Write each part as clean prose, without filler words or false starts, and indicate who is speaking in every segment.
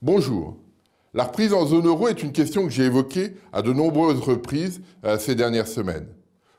Speaker 1: Bonjour. La reprise en zone euro est une question que j'ai évoquée à de nombreuses reprises ces dernières semaines.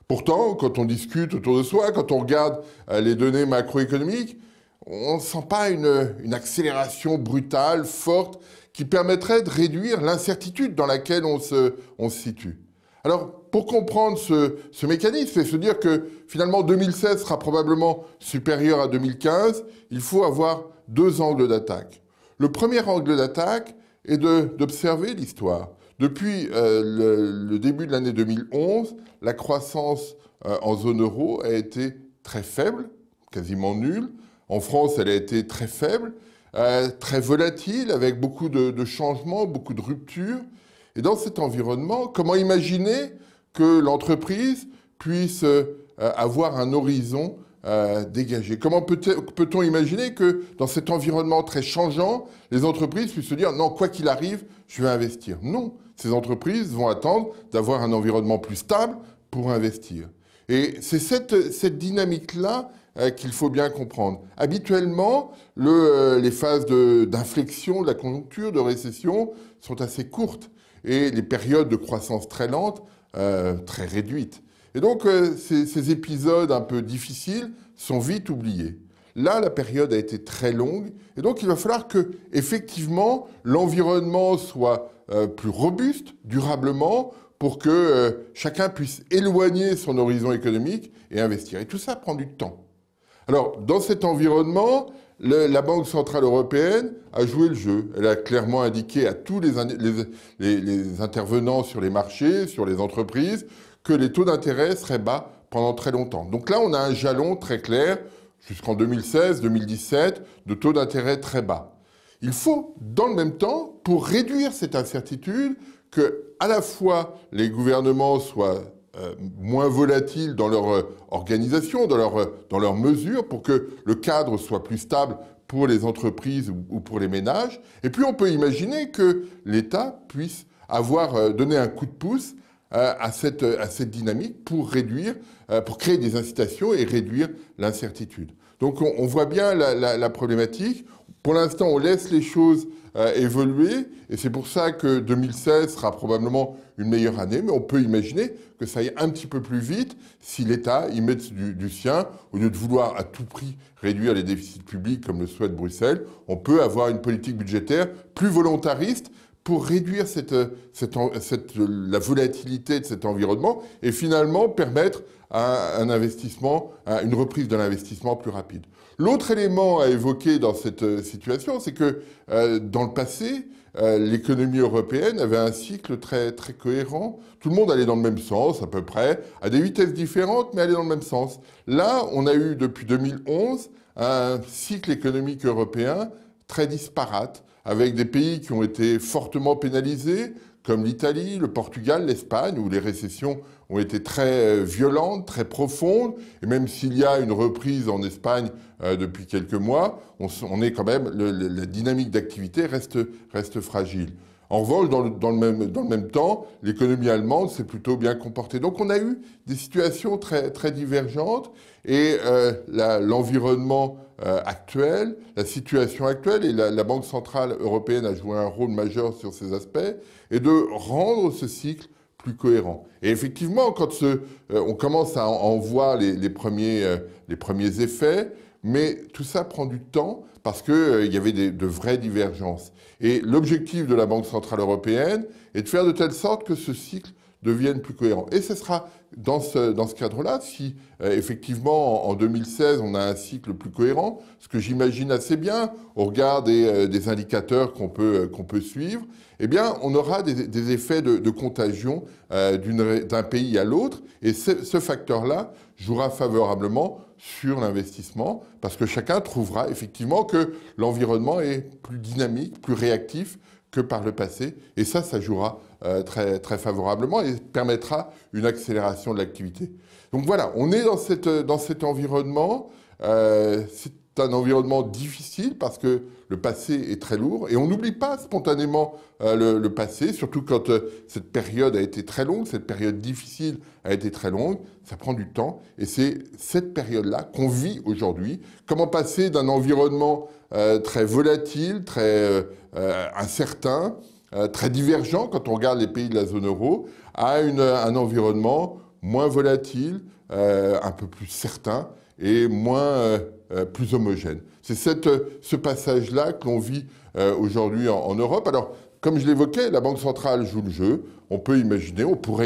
Speaker 1: Pourtant, quand on discute autour de soi, quand on regarde les données macroéconomiques, on ne sent pas une accélération brutale, forte, qui permettrait de réduire l'incertitude dans laquelle on se situe. Alors, pour comprendre ce mécanisme et se dire que finalement 2016 sera probablement supérieur à 2015, il faut avoir deux angles d'attaque. Le premier angle d'attaque est d'observer l'histoire. Depuis le début de l'année 2011, la croissance en zone euro a été très faible, quasiment nulle. En France, elle a été très faible, très volatile, avec beaucoup de changements, beaucoup de ruptures. Et dans cet environnement, comment imaginer que l'entreprise puisse avoir un horizon dégagé? Comment peut-on imaginer que dans cet environnement très changeant, les entreprises puissent se dire « non, quoi qu'il arrive, je vais investir ». Non, ces entreprises vont attendre d'avoir un environnement plus stable pour investir. Et c'est cette dynamique-là qu'il faut bien comprendre. Habituellement, les phases d'inflexion de la conjoncture, de récession, sont assez courtes et les périodes de croissance très lente, très réduites. Et donc, ces épisodes un peu difficiles sont vite oubliés. Là, la période a été très longue, et donc il va falloir que, effectivement, l'environnement soit plus robuste, durablement, pour que chacun puisse éloigner son horizon économique et investir. Et tout ça prend du temps. Alors, dans cet environnement, la Banque Centrale Européenne a joué le jeu. Elle a clairement indiqué à tous les intervenants sur les marchés, sur les entreprises, que les taux d'intérêt seraient bas pendant très longtemps. Donc là, on a un jalon très clair, jusqu'en 2016-2017, de taux d'intérêt très bas. Il faut, dans le même temps, pour réduire cette incertitude, que à la fois les gouvernements soient moins volatiles dans leur organisation, dans leurs mesures, pour que le cadre soit plus stable pour les entreprises ou pour les ménages. Et puis on peut imaginer que l'État puisse donner un coup de pouce à cette dynamique pour créer des incitations et réduire l'incertitude. Donc on voit bien la problématique. Pour l'instant, on laisse les choses évoluer, et c'est pour ça que 2016 sera probablement une meilleure année, mais on peut imaginer que ça aille un petit peu plus vite si l'État y met du sien. Au lieu de vouloir à tout prix réduire les déficits publics comme le souhaite Bruxelles, on peut avoir une politique budgétaire plus volontariste pour réduire la volatilité de cet environnement et finalement permettre un investissement, une reprise de l'investissement plus rapide. L'autre élément à évoquer dans cette situation, c'est que dans le passé, l'économie européenne avait un cycle très, très cohérent. Tout le monde allait dans le même sens, à peu près, à des vitesses différentes, mais allait dans le même sens. Là, on a eu, depuis 2011, un cycle économique européen très disparate, avec des pays qui ont été fortement pénalisés, comme l'Italie, le Portugal, l'Espagne, où les récessions ont été très violentes, très profondes. Et même s'il y a une reprise en Espagne depuis quelques mois, on est quand même, la dynamique d'activité reste fragile. En revanche, dans le même temps, l'économie allemande s'est plutôt bien comportée. Donc on a eu des situations très, très divergentes et l'environnement actuel, la situation actuelle, et la Banque Centrale Européenne a joué un rôle majeur sur ces aspects, et de rendre ce cycle plus cohérent. Et effectivement, quand on commence à en voir les premiers effets, mais tout ça prend du temps parce qu'il y avait de vraies divergences. Et l'objectif de la Banque Centrale Européenne est de faire de telle sorte que ce cycle devienne plus cohérent. Et ce sera dans ce cadre-là, si effectivement en 2016 on a un cycle plus cohérent, ce que j'imagine assez bien au regard des indicateurs qu'on peut suivre, eh bien on aura des effets de contagion d'un pays à l'autre, et ce facteur-là jouera favorablement sur l'investissement, parce que chacun trouvera effectivement que l'environnement est plus dynamique, plus réactif que par le passé. Et ça jouera très, très favorablement et permettra une accélération de l'activité. Donc voilà, on est dans cet environnement. C'est un environnement difficile parce que le passé est très lourd et on n'oublie pas spontanément le passé, surtout quand cette période a été très longue, cette période difficile a été très longue, ça prend du temps et c'est cette période-là qu'on vit aujourd'hui. Comment passer d'un environnement très volatile, très incertain, très divergent quand on regarde les pays de la zone euro, à un environnement moins volatile, un peu plus certain et plus homogène. C'est ce passage-là que l'on vit aujourd'hui en Europe. Alors, comme je l'évoquais, la Banque centrale joue le jeu. On pourrait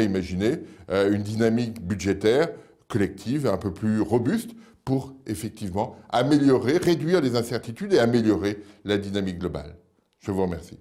Speaker 1: imaginer une dynamique budgétaire collective un peu plus robuste pour effectivement réduire les incertitudes et améliorer la dynamique globale. Je vous remercie.